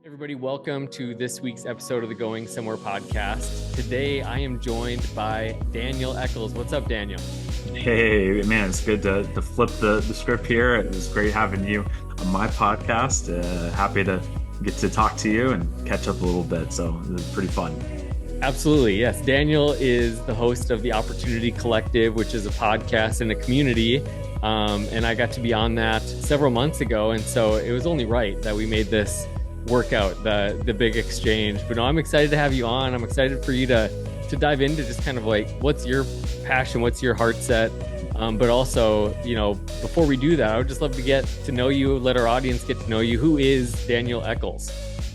Everybody, welcome to this week's episode of the Going Somewhere podcast. Today, I am joined by Daniel Eccles. What's up, Daniel? Hey, man, it's good to flip the script here. It was great having you on my podcast. Happy to get to talk to you and catch up a little bit. So it was pretty fun. Absolutely, yes. Daniel is the host of the Opportunity Collective, which is a podcast and a community. And I got to be on that several months ago. And so it was only right that we made this workout, the big exchange. But no, I'm excited to have you on. I'm excited for you to dive into just kind of like what's your passion, what's your heart set. But also, before we do that, I would just love to get to know you, let our audience get to know you. Who is Daniel Eccles?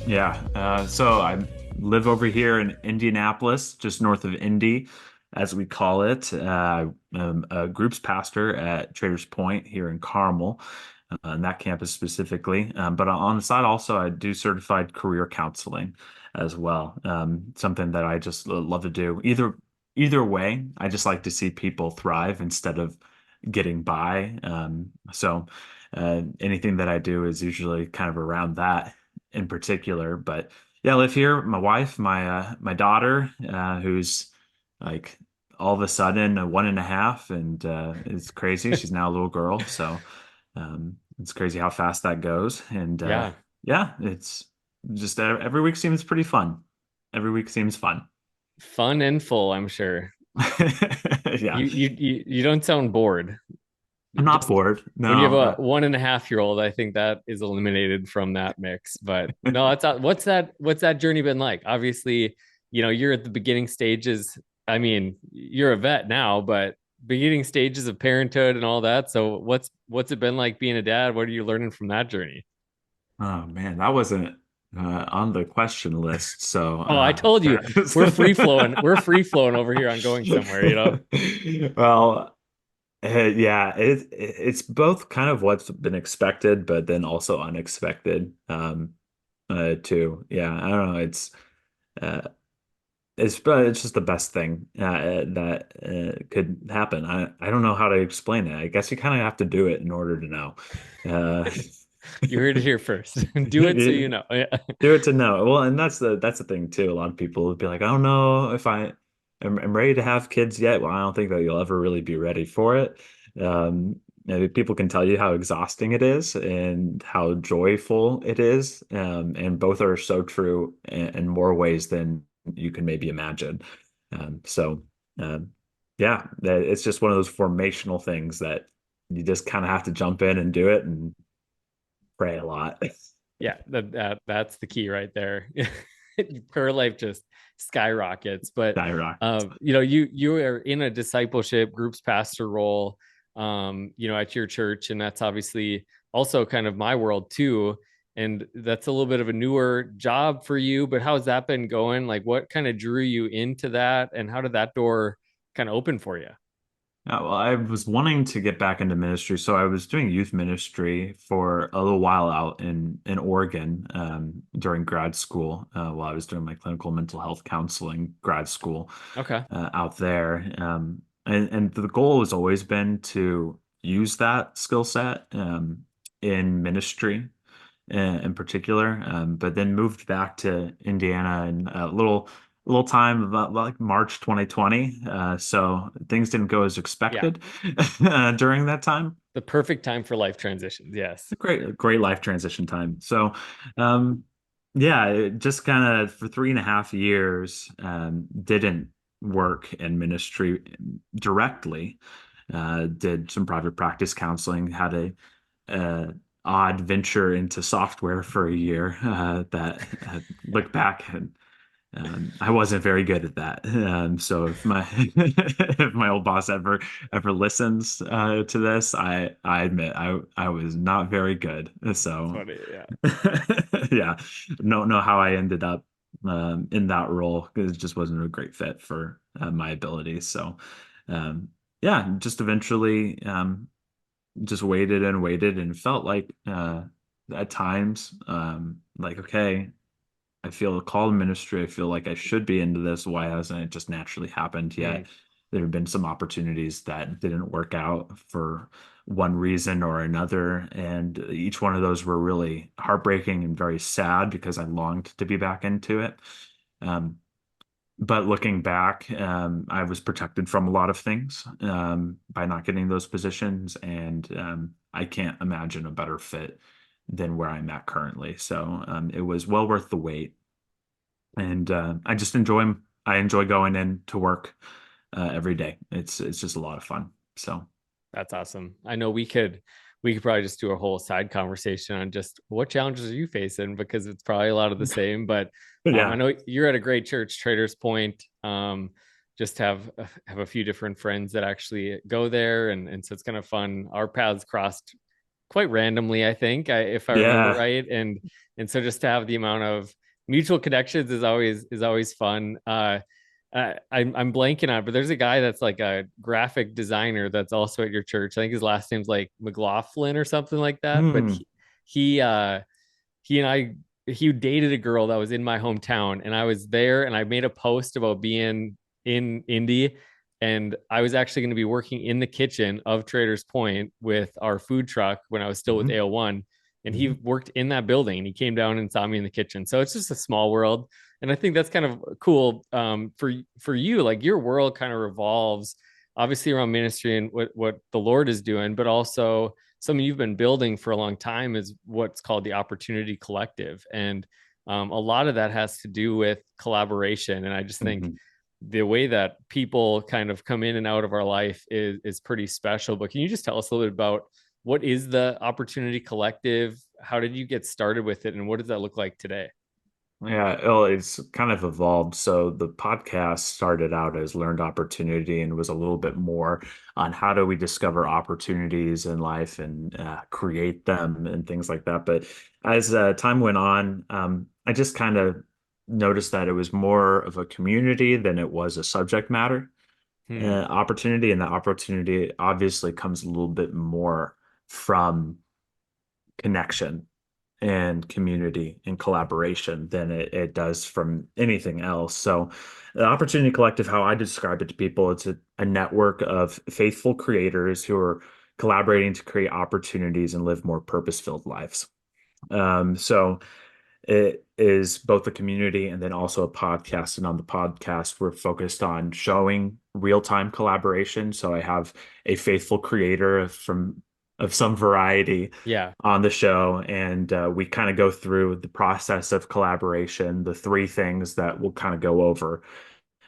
Yeah, so I live over here in Indianapolis, just north of Indy, as we call it. I'm a groups pastor at Traders Point here in Carmel, on that campus specifically. But on the side, also, I do certified career counseling as well. Something that I just love to do. Either way, I just like to see people thrive instead of getting by. So anything that I do is usually kind of around that in particular. But yeah, I live here. My wife, my daughter, who's like all of a sudden a 1.5, and it's crazy. She's now a little girl, so it's crazy how fast that goes. And Yeah, yeah, it's just every week seems pretty fun. Every week seems fun. fun and full, I'm sure. Yeah, You don't sound bored. I'm not Just bored. when you have No, a 1.5-year-old, I think that is eliminated from that mix. But no, that's not, what's that journey been like? Obviously, you're at the beginning stages. I mean, you're a vet now, but beginning stages of parenthood and all that. So what's it been like being a dad? What are you learning from that journey? oh man, that wasn't on the question list. So Oh, I told you fair. we're free flowing. We're free flowing over here on going somewhere. Well, yeah, it's both kind of what's been expected, but then also unexpected too. Yeah, I don't know. Uh, it's just the best thing that could happen. I don't know how to explain it. I guess you kind of have to do it in order to know. Uh, You heard it here first. Do it so you know. Yeah. Do it to know. Well, and that's the thing too. A lot of people would be like, I don't know if I'm ready to have kids yet. Well, I don't think that you'll ever really be ready for it. People can tell you how exhausting it is and how joyful it is. And both are so true in more ways than you can maybe imagine. So, yeah, it's just one of those formational things that you just kind of have to jump in and do it and pray a lot. Yeah, that's the key right there. Prayer life just skyrockets. But Skyrockets. you are in a discipleship groups pastor role, at your church, and that's obviously also kind of my world too. And that's a little bit of a newer job for you. But how's that been going? Like, what kind of drew you into that, and how did that door kind of open for you? Well, I was wanting to get back into ministry, so I was doing youth ministry for a little while out in Oregon during grad school while I was doing my clinical mental health counseling grad school Okay. out there. And the goal has always been to use that skill set in ministry in particular, but then moved back to Indiana in a little time about like March 2020. So things didn't go as Yeah. expected during that time. The perfect time for life transitions. Yes. Great life transition time. So, um, yeah, it just kind of for 3.5 years, didn't work in ministry directly. Did some private practice counseling, had a odd venture into software for a year that look back and I wasn't very good at that. So if my if my old boss ever listens to this, I admit I was not very good. That's So funny. Yeah. yeah, don't know how I ended up in that role because it just wasn't a great fit for my abilities. So um, yeah, just eventually just waited and waited and felt like at times like okay. I feel a call to ministry. I feel like I should be into this. Why hasn't it just naturally happened Mm, yet? There have been some opportunities that didn't work out for one reason or another. And each one of those were really heartbreaking and very sad because I longed to be back into it. Um, but looking back, I was protected from a lot of things by not getting those positions, and I can't imagine a better fit than where I'm at currently. So it was well worth the wait, and I enjoy going in to work every day. It's just a lot of fun. So That's awesome. I know we could probably just do a whole side conversation on just what challenges are you facing, because it's probably a lot of the same. But I yeah, know you're at a great church, Traders Point. Just have a few different friends that actually go there, and so it's kind of fun. Our paths crossed quite randomly, I think, if I remember yeah, right, and so just to have the amount of mutual connections is always fun. I'm blanking on it, but there's a guy that's like a graphic designer that's also at your church. I think his last name's like McLaughlin or something like that. But hmm, he uh he and I he dated a girl that was in my hometown, and I was there, and I made a post about being in Indy, and I was actually going to be working in the kitchen of Traders Point with our food truck when I was still with hmm, AO1, and he hmm, worked in that building, and he came down and saw me in the kitchen. So it's just a small world, and I think that's kind of cool for you. Like your world kind of revolves obviously around ministry and what the Lord is doing, but also something you've been building for a long time is what's called the Opportunity Collective. And a lot of that has to do with collaboration. And I just think hmm. the way that people kind of come in and out of our life is pretty special. But can you just tell us a little bit about what is the Opportunity Collective? How did you get started with it? And what does that look like today? Yeah, well, it's kind of evolved. So the podcast started out as Learned Opportunity and was a little bit more on how do we discover opportunities in life and create them and things like that. But as time went on, I just kind of noticed that it was more of a community than it was a subject matter Hmm. opportunity. And that opportunity obviously comes a little bit more from connection and community and collaboration than it does from anything else. So, the Opportunity Collective, how I describe it to people, it's a network of faithful creators who are collaborating to create opportunities and live more purpose-filled lives. So it is both a community and then also a podcast. And on the podcast, we're focused on showing real-time collaboration. So I have a faithful creator of some variety Yeah. on the show, and we kind of go through the process of collaboration. The three things that we'll kind of go over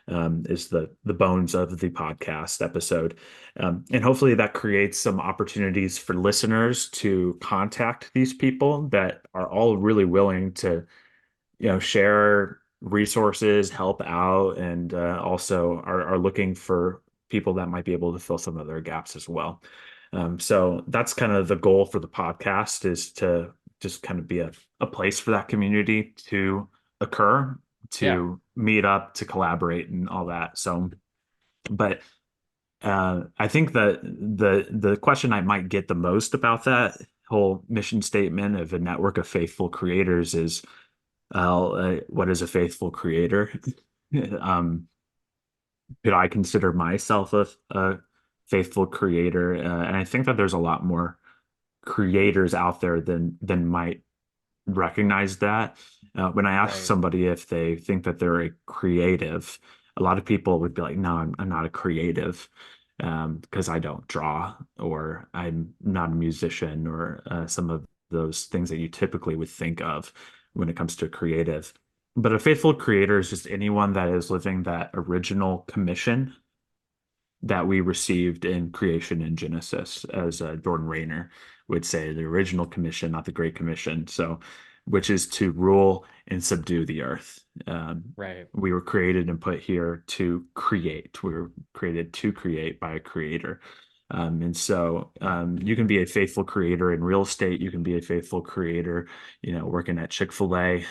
is the bones of the podcast episode, and hopefully that creates some opportunities for listeners to contact these people that are all really willing to share resources, help out, and also are looking for people that might be able to fill some of their gaps as well. So that's kind of the goal for the podcast is to just kind of be a place for that community to occur, Yeah. to meet up, to collaborate and all that. So, but I think that the question I might get the most about that whole mission statement of a network of faithful creators is what is a faithful creator? Um, could I consider myself a faithful creator? And I think that there's a lot more creators out there than might recognize that. When I ask Right. somebody if they think that they're a creative, a lot of people would be like, "No, I'm not a creative." Because I don't draw, or I'm not a musician, or some of those things that you typically would think of when it comes to creative. But a faithful creator is just anyone that is living that original commission that we received in creation in Genesis, as Jordan Rayner would say, the original commission, not the Great Commission. So, which is to rule and subdue the earth. Right. We were created and put here to create. We were created to create by a creator. And so you can be a faithful creator in real estate. You can be a faithful creator, working at Chick-fil-A.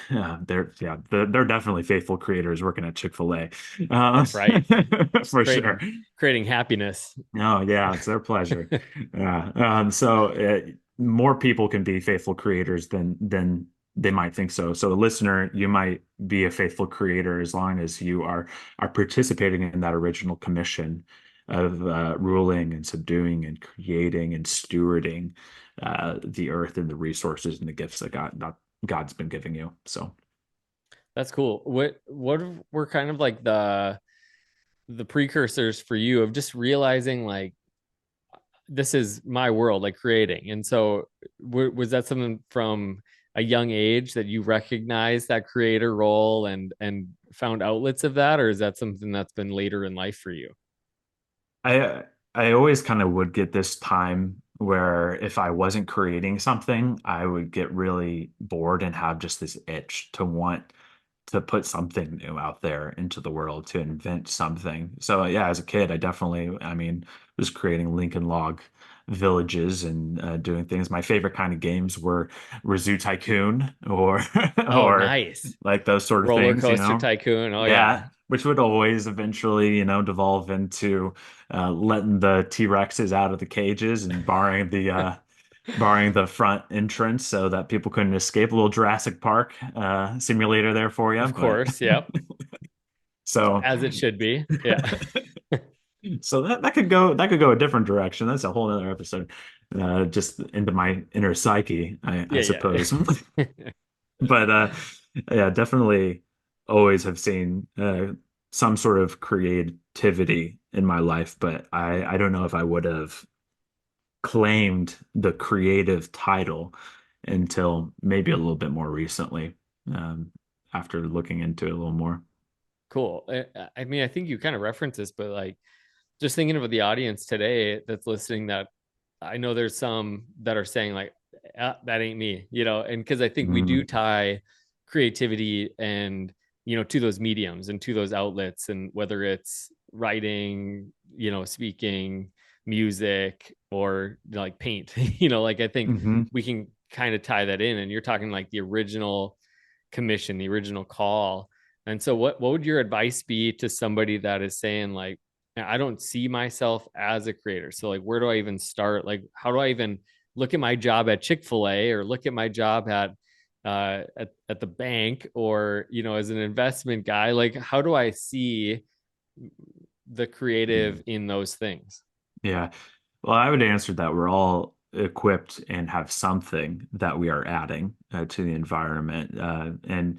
They're definitely faithful creators working at Chick-fil-A, That's right. for Creating sure. creating happiness. Oh, yeah, it's their pleasure. Yeah. So more people can be faithful creators than they might think so. So, a listener, you might be a faithful creator as long as you are participating in that original commission. of ruling and subduing and creating and stewarding the earth and the resources and the gifts that God's been giving you. So That's cool. What were kind of like the precursors for you of just realizing like this is my world, like creating? And so was that something from a young age that you recognized that creator role and found outlets of that, or is that something that's been later in life for you? I I always kind of would get this time where if I wasn't creating something, I would get really bored and have just this itch to want to put something new out there into the world, to invent something. So yeah, as a kid, I mean, was creating Lincoln Log villages and doing things. My favorite kind of games were Zoo Tycoon or Oh, or nice. like those sort of Roller things, you coaster know? tycoon. Oh yeah. Yeah, which would always eventually, devolve into letting the T-Rexes out of the cages and barring the front entrance so that people couldn't escape. A little Jurassic Park simulator there for you, Of but course. Yep. so As it should be. Yeah. so that could go a different direction. That's a whole other episode, just into my inner psyche, I Yeah, suppose. yeah. But yeah, definitely always have seen some sort of creativity in my life, but I don't know if I would have claimed the creative title until maybe a little bit more recently, um, after looking into it a little more. Cool. I mean, I think you kind of reference this, but like just thinking about the audience today that's listening, that I know there's some that are saying like, that ain't me, and because I think we do Mm, tie creativity and, to those mediums and to those outlets, and whether it's writing, speaking, music, or like paint, like I think hmm we can kind of tie that in. And you're talking like the original commission, the original call. And so what would your advice be to somebody that is saying like, I don't see myself as a creator. So like, where do I even start? Like, how do I even look at my job at Chick-fil-A, or look at my job at the bank, or, as an investment guy? Like, how do I see the creative in those things? Yeah. Well, I would answer that we're all equipped and have something that we are adding to the environment. And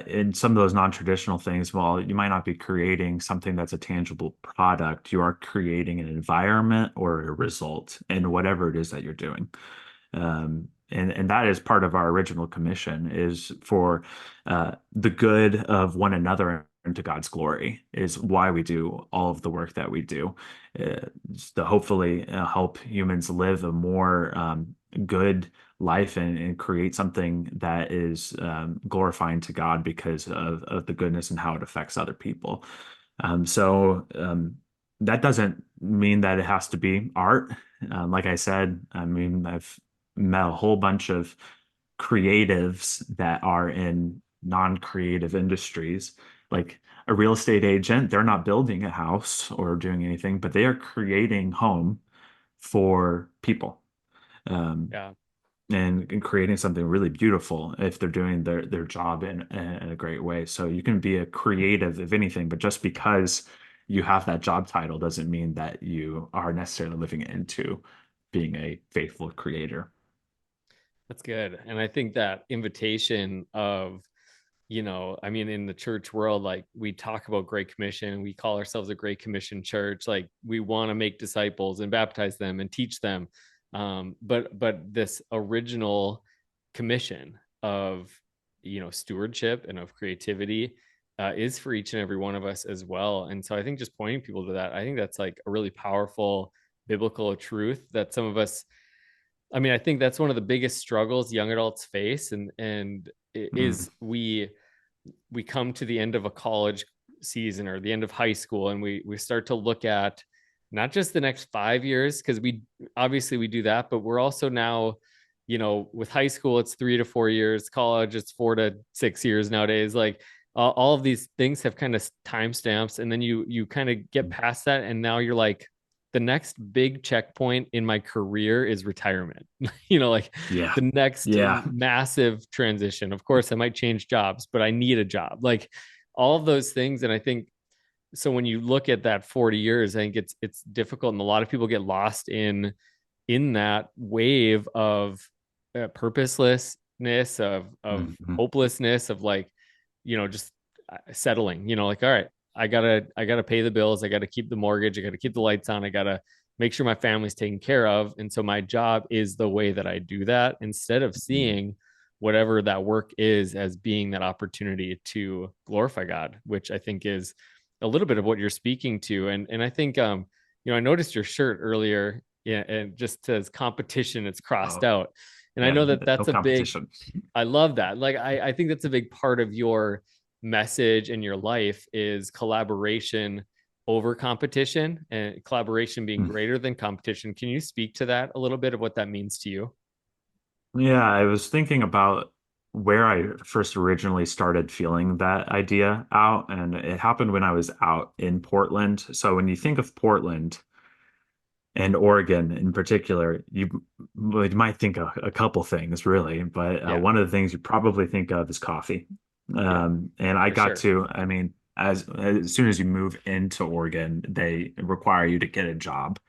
in some of those non-traditional things, while you might not be creating something that's a tangible product, you are creating an environment or a result in whatever it is that you're doing. And that is part of our original commission, is for the good of one another and to God's glory, is why we do all of the work that we do, just to hopefully help humans live a more good life and create something that is glorifying to God because of the goodness and how it affects other people. So that doesn't mean that it has to be art. Like I said, I mean, I've met a whole bunch of creatives that are in non-creative industries. Like a real estate agent, they're not building a house or doing anything, but they are creating home for people. Um, Yeah. and creating something really beautiful if they're doing their job in a great way. So you can be a creative, if anything, but just because you have that job title doesn't mean that you are necessarily living into being a faithful creator. That's good. And I think that invitation of, I mean, in the church world, like we talk about Great Commission, we call ourselves a Great Commission church. Like we want to make disciples and baptize them and teach them. But this original commission of, stewardship and of creativity is for each and every one of us as well. And so I think just pointing people to that, I think that's like a really powerful biblical truth that some of us, I mean, I think that's one of the biggest struggles young adults face, and Mm, is we come to the end of a college season or the end of high school, and we start to look at not just the next 5 years, because we obviously we do that, but we're also now, with high school it's 3 to 4 years, college it's 4 to 6 years nowadays. Like all of these things have kind of timestamps, and then you kind of get past that, and now you're like, the next big checkpoint in my career is retirement. Like yeah. the next Yeah. massive transition. Of course, I might change jobs, but I need a job. Like all of those things. And I think so when you look at that 40 years, I think it's difficult, and a lot of people get lost in that wave of purposelessness, of Mhm. hopelessness, of like, just settling. Like, all right, I gotta pay the bills, I gotta keep the mortgage, I gotta keep the lights on, I gotta make sure my family's taken care of, and so my job is the way that I do that, instead of seeing whatever that work is as being that opportunity to glorify God, which I think is a little bit of what you're speaking to. And I think I noticed your shirt earlier, yeah, and just says competition, it's crossed Oh, out. And I yeah, know that no that's a big, competition. I love that. Like, I think that's a big part of your message in your life is collaboration over competition, and collaboration being greater than competition. Can you speak to that a little bit of what that means to you? Yeah, I was thinking about where I first originally started feeling that idea out, and it happened when I was out in Portland. So when you think of Portland and Oregon in particular, you might think of a couple things really, but Yeah. one of the things you probably think of is coffee. Yeah, And I for got sure. to, I mean, as soon as you move into Oregon, they require you to get a job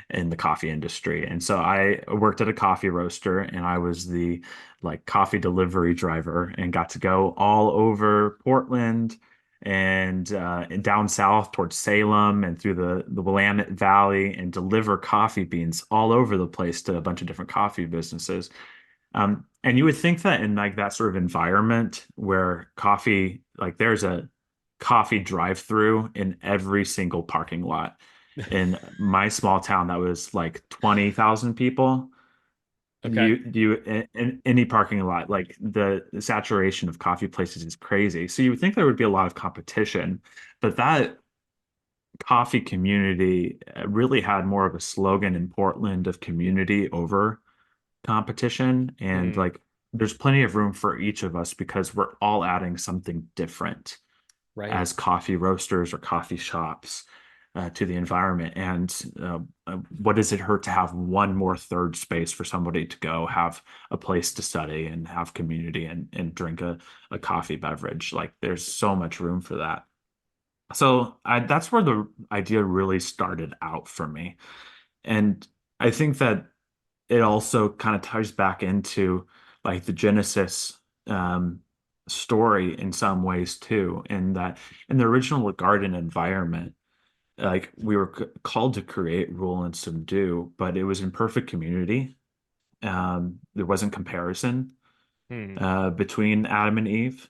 in the coffee industry. And so I worked at a coffee roaster and I was the like coffee delivery driver and got to go all over Portland and down south towards Salem and through the Willamette Valley and deliver coffee beans all over the place to a bunch of different coffee businesses. And you would think that in like that sort of environment where coffee, like there's a coffee drive-through in every single parking lot. In my small town, that was like 20,000 people. Okay. In any parking lot, like the saturation of coffee places is crazy. So you would think there would be a lot of competition, but that coffee community really had more of a slogan in Portland of community over competition. And Mm, like, there's plenty of room for each of us because we're all adding something different right. as coffee roasters or coffee shops to the environment. And what does it hurt to have one more third space for somebody to go have a place to study and have community and drink a coffee beverage? Like, there's so much room for that. So that's where the idea really started out for me. And I think that it also kind of ties back into like the Genesis um, story in some ways too, in that in the original garden environment, like we were called to create, rule, and subdue, but it was in perfect community. There wasn't comparison Mm, between Adam and Eve.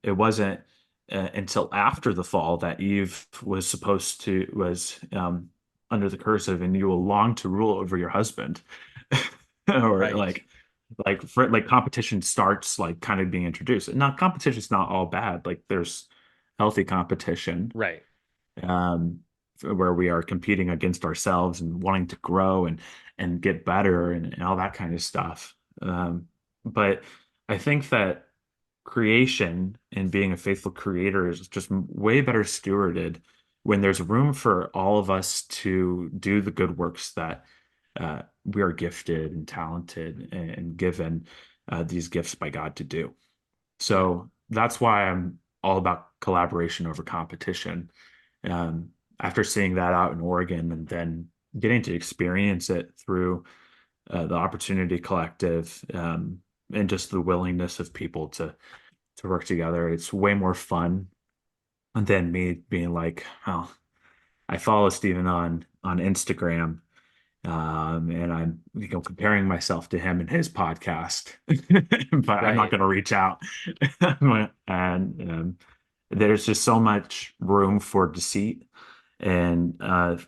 It wasn't until after the fall that Eve was supposed to was under the curse of, and you will long to rule over your husband, or right. like competition starts like kind of being introduced. And not competition's not all bad. Like there's healthy competition Right. um, where we are competing against ourselves and wanting to grow and get better and all that kind of stuff. But I think that creation and being a faithful creator is just way better stewarded when there's room for all of us to do the good works that we are gifted and talented and given these gifts by God to do. Yeah. So that's why I'm all about collaboration over competition. Um, After seeing that out in Oregon and then getting to experience it through the Opportunity Collective and just the willingness of people to work together, it's way more fun than me being like, oh, I follow Steven on Instagram. And I'm, comparing myself to him and his podcast, but I'm not Right. going to reach out. And there's just so much room for deceit and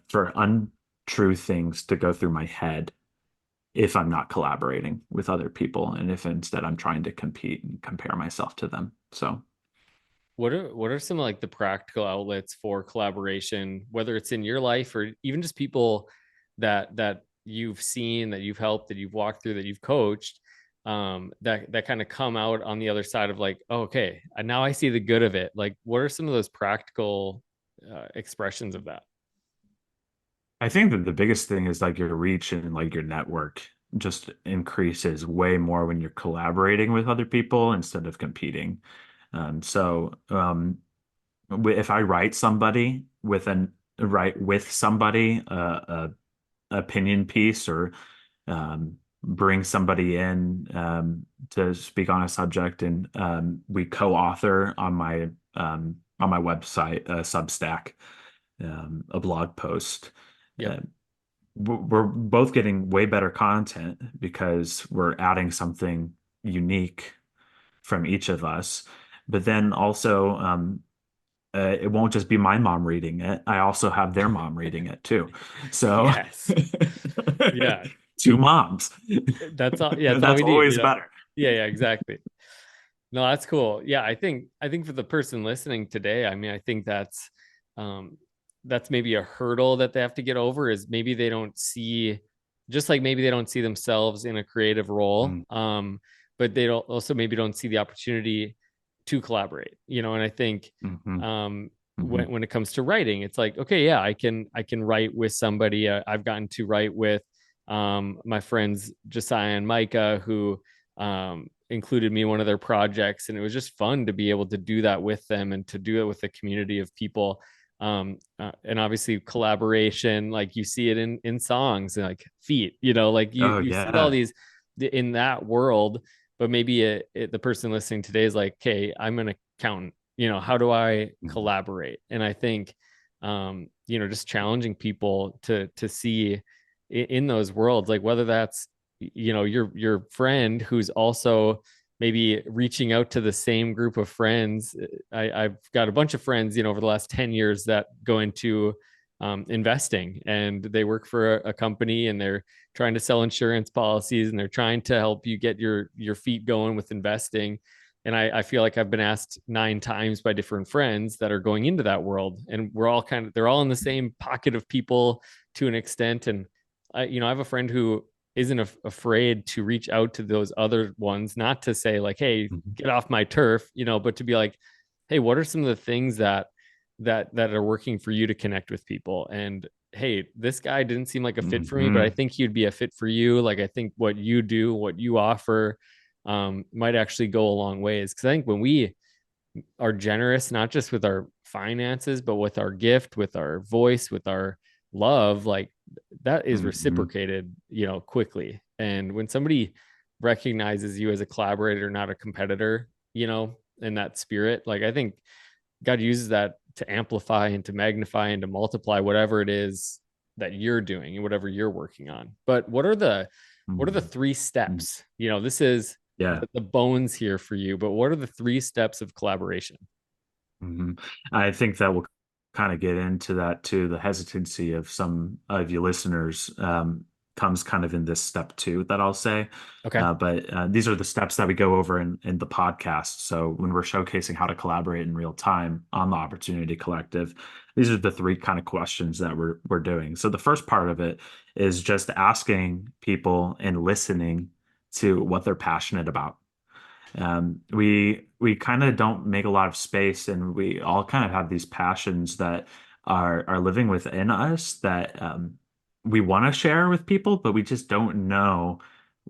for untrue things to go through my head if I'm not collaborating with other people and if instead I'm trying to compete and compare myself to them. So What are some like the practical outlets for collaboration, whether it's in your life or even just people that you've seen, that you've helped, that you've walked through, that you've coached, that kind of come out on the other side of like, oh, okay, and now I see the good of it. Like, what are some of those practical expressions of that? I think that the biggest thing is like your reach and like your network just increases way more when you're collaborating with other people instead of competing. So if I write somebody with an write with somebody opinion piece or bring somebody in to speak on a subject, and we co-author on my website, Substack, a blog post. Yep. Uh, we're both getting way better content because we're adding something unique from each of us. But then also, it won't just be my mom reading it. I also have their mom reading it too. So Yes. Yeah. two moms. That's all. Yeah, that's all That's we need, you always know? better. Yeah, yeah, exactly. No, that's cool. Yeah, I think for the person listening today, I mean, I think um that's maybe a hurdle that they have to get over is maybe they don't see just like maybe they don't see themselves in a creative role. Mm, But they don't also maybe don't see the opportunity to collaborate, you know, and I think mhm, mhm, when it comes to writing, it's like, okay, yeah, I can write with somebody. I've gotten to write with my friends Josiah and Micah who included me in one of their projects, and it was just fun to be able to do that with them and to do it with a community of people. And obviously collaboration, like you see it in songs and like feet, you know, like you oh you see all yeah. these in that world. But maybe the person listening today is like, okay, I'm an accountant, you know, how do I Mhm, collaborate? And I think you know, just challenging people to see in those worlds, like whether that's, you know, your friend who's also maybe reaching out to the same group of friends. I've got a bunch of friends, you know, over the last 10 years that go into investing, and they work for a company, and they're trying to sell insurance policies, and they're trying to help you get your feet going with investing. And I feel like I've been asked 9 times by different friends that are going into that world, and we're all kind of they're all in the same pocket of people to an extent. And you know, I have a friend who isn't afraid to reach out to those other ones, not to say like, hey, mhm, get off my turf, you know, but to be like, hey, what are some of the things that are working for you to connect with people? And hey, this guy didn't seem like a fit for me, but I mhm, think he'd be a fit for you. Like, I think what you do, what you offer, might actually go a long ways. Because I think when we are generous, not just with our finances, but with our gift, with our voice, with our love, like that is mhm, reciprocated, you know, quickly. And when somebody recognizes you as a collaborator, not a competitor, you know, in that spirit, like I think God uses that to amplify and to magnify and to multiply whatever it is that you're doing and whatever you're working on. But what are the mhm, three mhm. steps? You know, this is Yeah. the bones here for you, but what are the three steps of collaboration? Mhm. I think that will kind of get into that too. The hesitancy of some of you listeners comes kind of in this step two that I'll say. Okay. But these are the steps that we go over in the podcast. So when we're showcasing how to collaborate in real time on the Opportunity Collective, these are the three kind of questions that we're doing. So the first part of it is just asking people and listening to what they're passionate about. We kind of don't make a lot of space, and we all kind of have these passions that are living within us that we want to share with people, but we just don't know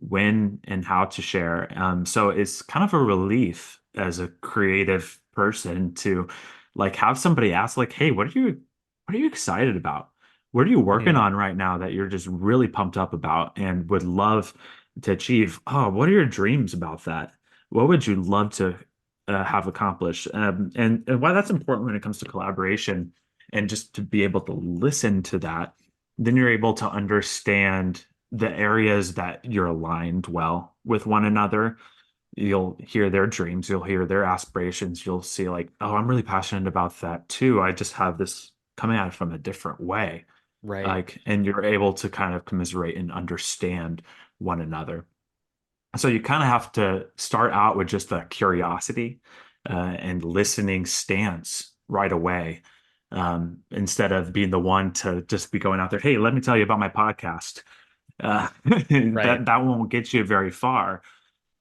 when and how to share. So it's kind of a relief as a creative person to like have somebody ask, like, "Hey, what are you excited about? What are you working Mhm. on right now that you're just really pumped up about and would love to achieve? Oh, what are your dreams about that?" What would you love to have accomplished? And why that's important when it comes to collaboration and just to be able to listen to that, then you're able to understand the areas that you're aligned well with one another. You'll hear their dreams, you'll hear their aspirations, you'll see like, oh, I'm really passionate about that too. I just have this coming at it from a different way. Right. Like, and you're able to kind of commiserate and understand one another. So you kind of have to start out with just a curiosity and listening stance right away, instead of being the one to just be going out there. Hey, let me tell you about my podcast. Right. That won't get you very far.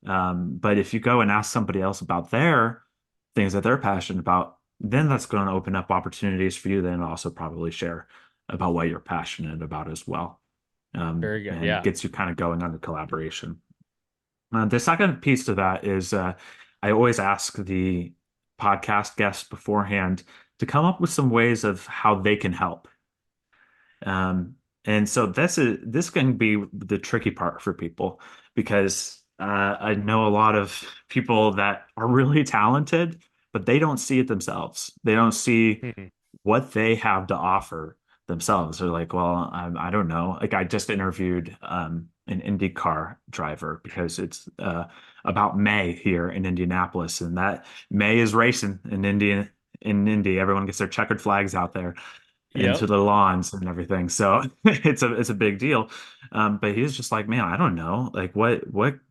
But if you go and ask somebody else about their things that they're passionate about, then that's going to open up opportunities for you. Then also probably share about what you're passionate about as well, Very good. and Yeah. gets you kind of going on the collaboration. The second piece to that is I always ask the podcast guests beforehand to come up with some ways of how they can help. Um, and so this can be the tricky part for people because I know a lot of people that are really talented, but they don't see it themselves. They don't see Mhm. what they have to offer themselves. They're like, well, I don't know. Like I just interviewed an IndyCar driver because it's about May here in Indianapolis, and that May is racing in Indy. In Indy, everyone gets their checkered flags out there into Yep. the lawns and everything. So it's a big deal. But he's just like, man, I don't know. Like what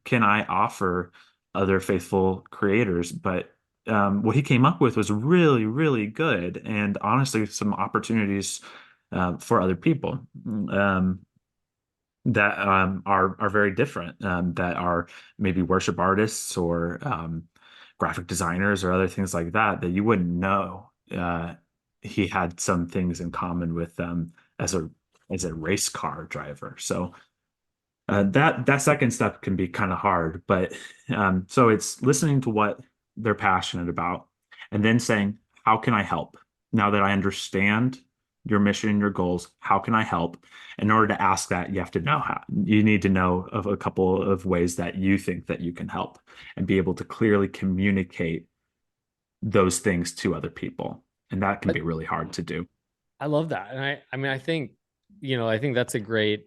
can I offer other faithful creators? But what he came up with was really, really good and honestly some opportunities for other people. That are very different, that are maybe worship artists or graphic designers or other things like that that you wouldn't know. He had some things in common with them as a race car driver. So that second step can be kind of hard, but so it's listening to what they're passionate about and then saying, how can I help? Now that I understand your mission and your goals, how can I help? In order to ask that, you have to know how. You need to know of a couple of ways that you think that you can help and be able to clearly communicate those things to other people. And that can I, be really hard to do. I love that. And I mean, I think, I think that's a great,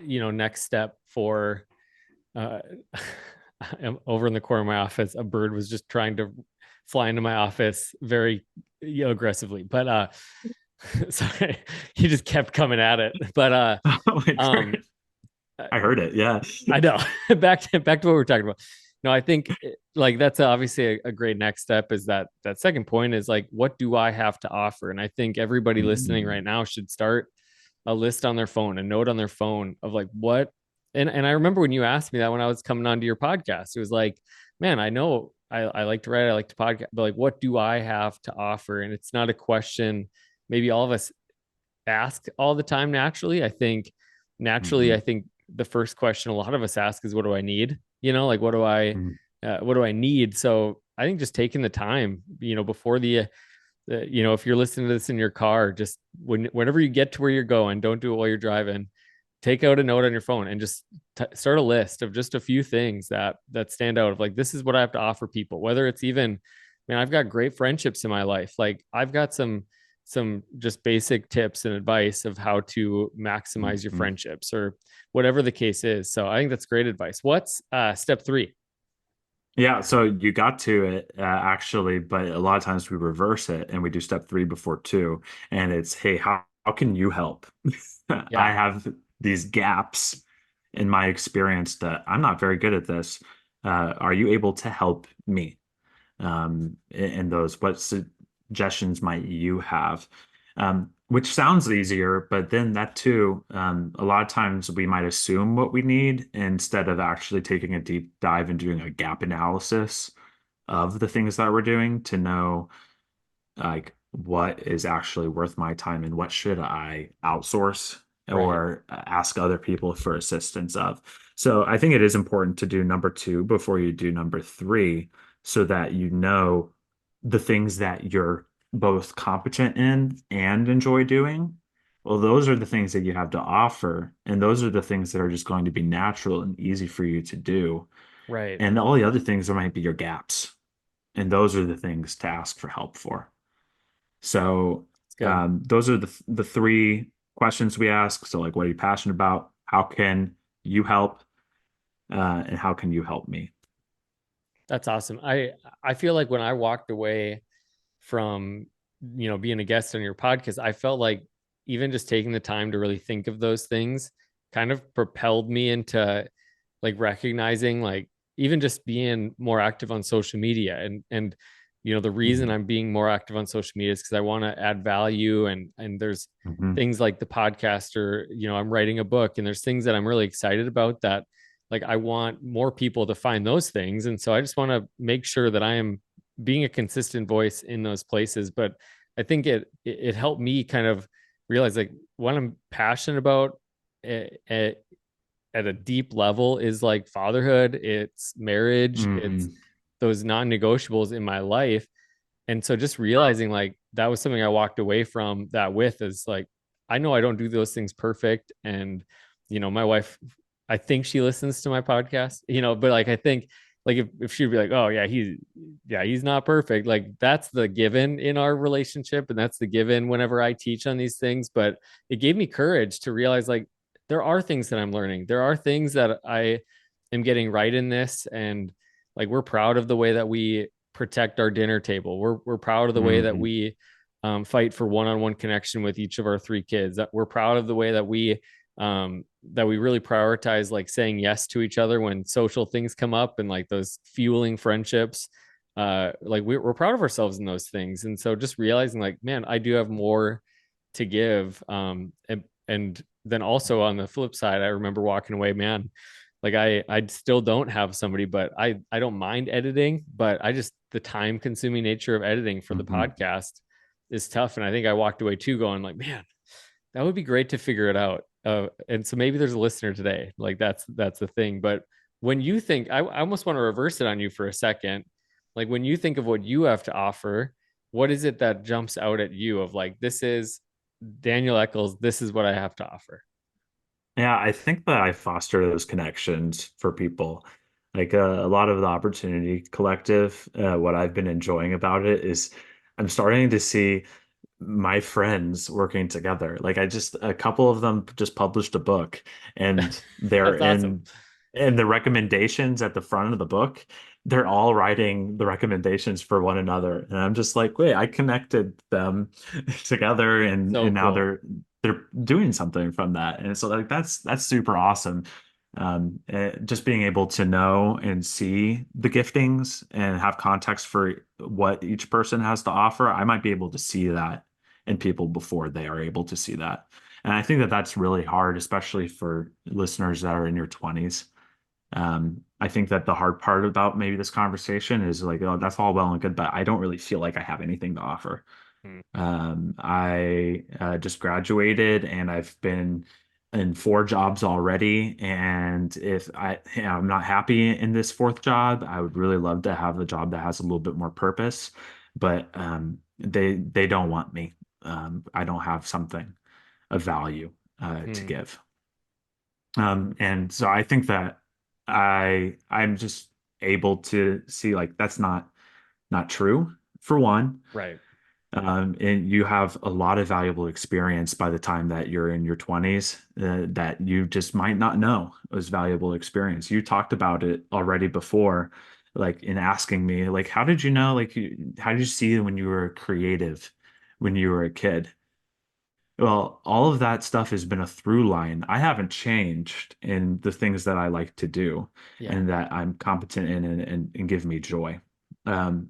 next step for, uh, over in the corner of my office, a bird was just trying to fly into my office very, aggressively, but, sorry, he just kept coming at it. But, Like, um, I heard it. Yeah. I know. Back to what we were talking about. No, I think like that's obviously a great next step. Is that second point is like, what do I have to offer? And I think everybody listening right Mm, now should start a list on their phone, a note on their phone of like what. And I remember when you asked me that when I was coming onto your podcast, it was like, man, I know I like to write, I like to podcast, but like, what do I have to offer? And it's not a question. Maybe all of us ask all the time naturally. I mhm, think the first question a lot of us ask is, what do I need? Like mhm, what do I need? So I think just taking the time, before if you're listening to this in your car, just whenever you get to where you're going, don't do it while you're driving. Take out a note on your phone and just start a list of just a few things that stand out of like, this is what I have to offer people. Whether it's even, man, I've got great friendships in my life. Like I've got some just basic tips and advice of how to maximize your mhm. friendships or whatever the case is. So I think that's great advice. What's step three? Yeah, so you got to it actually, but a lot of times we reverse it and we do step three before two, and it's, hey, how can you help? I Yeah. have these gaps in my experience that I'm not very good at this. Are you able to help me? In those, what suggestions might you have? Which sounds easier, but then that too, a lot of times we might assume what we need instead of actually taking a deep dive and doing a gap analysis of the things that we're doing to know like what is actually worth my time and what should I outsource Right. or ask other people for assistance of. So I think it is important to do number two before you do number three so that you know the things that you're both competent in and enjoy doing. Well, those are the things that you have to offer, and those are the things that are just going to be natural and easy for you to do. Right. And all the other things might be your gaps, and those are the things to ask for help for. So It's good. those are the three questions we ask. So like, what are you passionate about? How can you help? And how can you help me? That's awesome. I feel like when I walked away from being a guest on your podcast, I felt like even just taking the time to really think of those things kind of propelled me into like recognizing like even just being more active on social media. And the reason Mhm, I'm being more active on social media is because I want to add value. And there's mhm, things like the podcast, or I'm writing a book, and there's things that I'm really excited about that like I want more people to find those things. And so I just want to make sure that I am being a consistent voice in those places. But I think it helped me kind of realize like what I'm passionate about at a deep level is like fatherhood, it's marriage, it's mhm, those non-negotiables in my life. And so just realizing like that was something I walked away from that with, is like, I know I don't do those things perfect. And, my wife, I think she listens to my podcast, but like, I think like if she'd be like, oh yeah, he's not perfect. Like that's the given in our relationship. And that's the given whenever I teach on these things. But it gave me courage to realize like, there are things that I'm learning. There are things that I am getting right in this. And like, we're proud of the way that we protect our dinner table. We're proud of the way that Hmm. we fight for one-on-one connection with each of our three kids. That we're proud of the way that we really prioritize like saying yes to each other when social things come up, and like those fueling friendships. Like we're proud of ourselves in those things. And so just realizing like, man, I do have more to give. And then also on the flip side, I remember walking away, man, like I still don't have somebody, but I don't mind editing, but I just, the time consuming nature of editing for the Hmm. podcast is tough. And I think I walked away too going like, man, that would be great to figure it out. And so maybe there's a listener today. Like that's the thing. But when you think, I almost want to reverse it on you for a second. Like when you think of what you have to offer, what is it that jumps out at you of like, this is Daniel Eccles, this is what I have to offer? Yeah, I think that I foster those connections for people. Like a lot of the Opportunity Collective, what I've been enjoying about it is I'm starting to see my friends working together. Like a couple of them just published a book and they're That's awesome. in the recommendations at the front of the book, they're all writing the recommendations for one another. And I'm just like, wait, I connected them together So and now cool. they're doing something from that. And so like that's super awesome. Just being able to know and see the giftings and have context for what each person has to offer, I might be able to see that in people before they are able to see that. And I think that that's really hard, especially for listeners that are in your 20s. I think that the hard part about maybe this conversation is like, oh, that's all well and good, but I don't really feel like I have anything to offer. Hmm. I just graduated and I've been in four jobs already. And if I'm not happy in this fourth job, I would really love to have a job that has a little bit more purpose. But they don't want me. I don't have something of value to Hmm. give. And so I think that I'm just able to see like that's not true for one. Right. And you have a lot of valuable experience by the time that you're in your 20s that you just might not know was valuable experience. You talked about it already before, like in asking me, like, how did you know, like, how did you see when you were creative when you were a kid? Well, all of that stuff has been a through line. I haven't changed in the things that I like to do Yeah. and that I'm competent in and give me joy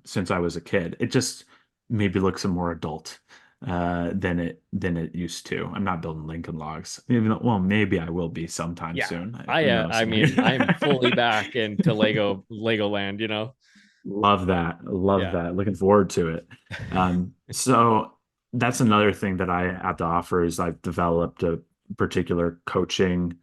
since I was a kid. It just maybe looks a more adult than it used to. I'm not building Lincoln Logs. Even though, well, maybe I will be sometime Yeah. soon. I Who knows? I mean, I'm fully back into Legoland. Love that. Love Yeah. that. Looking forward to it. So that's another thing that I have to offer is I've developed a particular coaching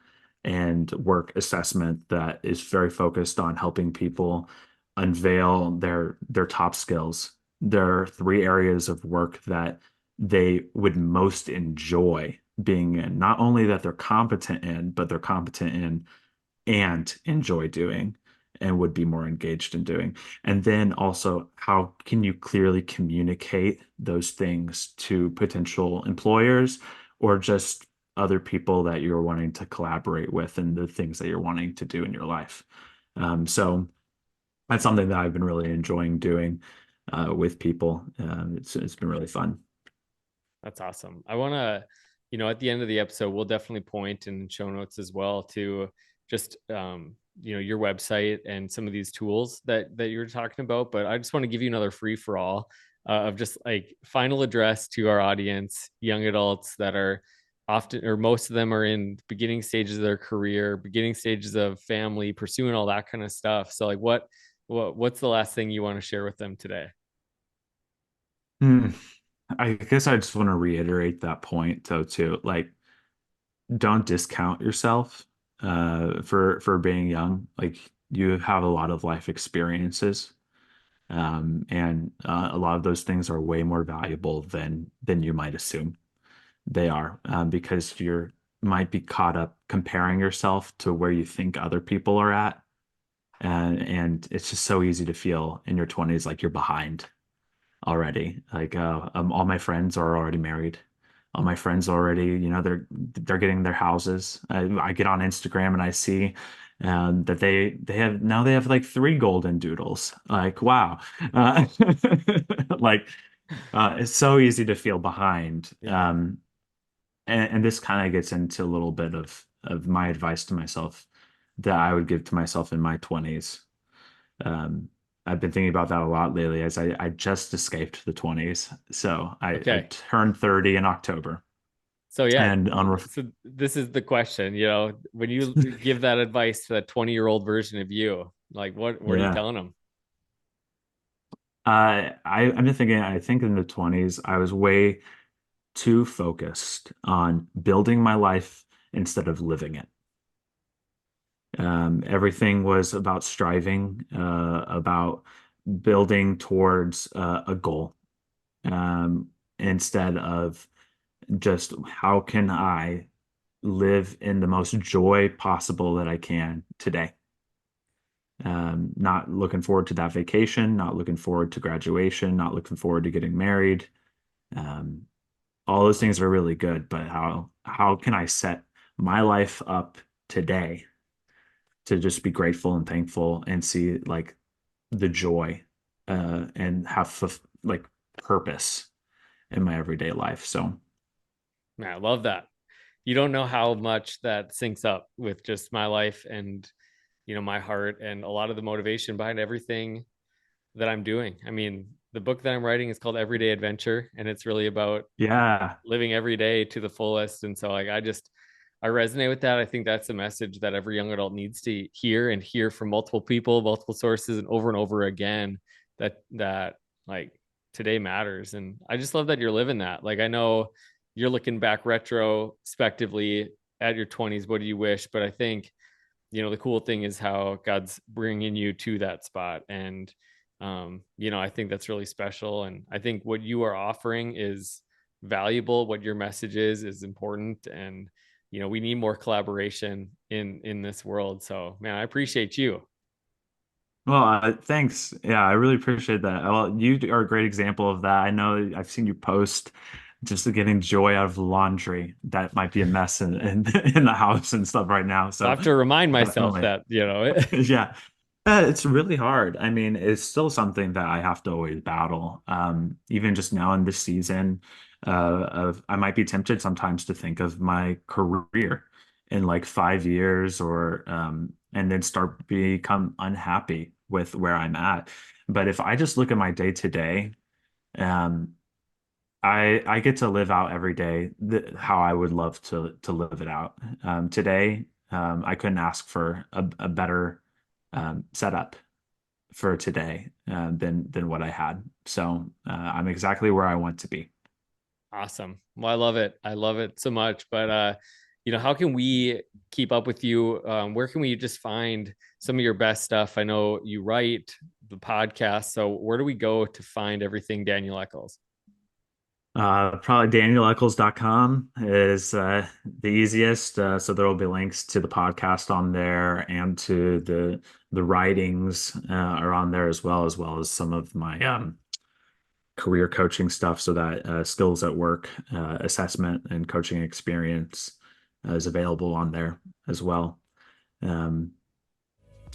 and work assessment that is very focused on helping people unveil their top skills. There are three areas of work that they would most enjoy being in. Not only that they're competent in, but they're competent in and enjoy doing and would be more engaged in doing. And then also, how can you clearly communicate those things to potential employers or just other people that you're wanting to collaborate with and the things that you're wanting to do in your life? So that's something that I've been really enjoying doing with people. It's been really fun. That's awesome. I want to, at the end of the episode, we'll definitely point in show notes as well to just, your website and some of these tools that you're talking about. But I just want to give you another free for all of just like final address to our audience, young adults that are often, or most of them are in beginning stages of their career, beginning stages of family, pursuing all that kind of stuff. So like what's the last thing you want to share with them today? Hmm. I guess I just want to reiterate that point though too. Like don't discount yourself for being young. Like you have a lot of life experiences. And a lot of those things are way more valuable than you might assume they are, because you're might be caught up comparing yourself to where you think other people are at. And it's just so easy to feel in your 20s like you're behind already. Like all my friends are already married. All my friends already, they're getting their houses. I get on Instagram and I see that they have like three golden doodles. Like wow, uh, like it's so easy to feel behind. Yeah. And this kind of gets into a little bit of my advice to myself that I would give to myself in my 20s. Um, I've been thinking about that a lot lately as I just escaped the 20s. So I Okay. turned 30 in October. So yeah, And on so this is the question, when you give that advice to that 20-year-old version of you, like what are you yeah. telling them? I've been thinking, I think in the 20s, I was way too focused on building my life instead of living it. Everything was about striving, about building towards a goal, instead of just how can I live in the most joy possible that I can today. Not looking forward to that vacation, not looking forward to graduation, not looking forward to getting married. Um, all those things are really good, but how can I set my life up today to just be grateful and thankful and see like the joy and have like purpose in my everyday life. So Man, I love that. You don't know how much that syncs up with just my life and my heart and a lot of the motivation behind everything that I'm doing. I mean, the book that I'm writing is called Everyday Adventure, and it's really about yeah, living every day to the fullest. And so like I resonate with that. I think that's a message that every young adult needs to hear and hear from multiple people, multiple sources, and over again, that like today matters. And I just love that you're living that. Like I know you're looking back retrospectively at your 20s, what do you wish? But I think the cool thing is how God's bringing you to that spot. And I think that's really special. And I think what you are offering is valuable. What your message is important. And we need more collaboration in this world. So man, I appreciate you. well, thanks. Yeah, I really appreciate that. Well, you are a great example of that. I know I've seen you post just getting joy out of the laundry. That might be a mess in the house and stuff right now. I So have to remind myself definitely. that Yeah. It's really hard. I mean, it's still something that I have to always battle. Even just now in this season, of I might be tempted sometimes to think of my career in like 5 years or and then start become unhappy with where I'm at. But if I just look at my day to day, um, I get to live out every day how I would love to live it out. Today, I couldn't ask for a better setup for today than what I had. So I'm exactly where I want to be. Awesome. Well, I love it. I love it so much. But how can we keep up with you? Where can we just find some of your best stuff? I know you write the podcast. So where do we go to find everything Daniel Eccles? Probably DanielEccles.com is the easiest. So there will be links to the podcast on there and to the writings are on there as well as some of my career coaching stuff. So that skills at work assessment and coaching experience is available on there as well. Um,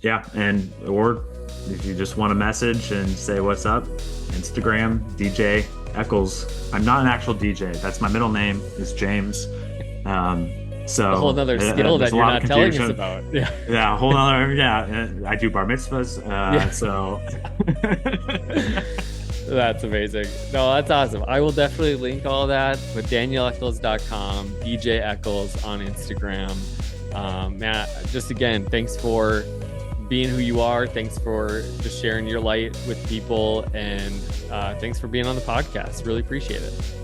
yeah, and or if you just want a message and say what's up, Instagram, DJ Eccles. I'm not an actual DJ. That's my middle name is James. Um, A whole so nother skill there's that a you're lot of not telling us confusion. about. Yeah. Yeah, a whole other, yeah. I do bar mitzvahs. Yeah. So That's amazing. No, that's awesome. I will definitely link all that with DanielEccles.com, DJ Eccles on Instagram. Matt, just again, thanks for being who you are. Thanks for just sharing your light with people. And thanks for being on the podcast. Really appreciate it.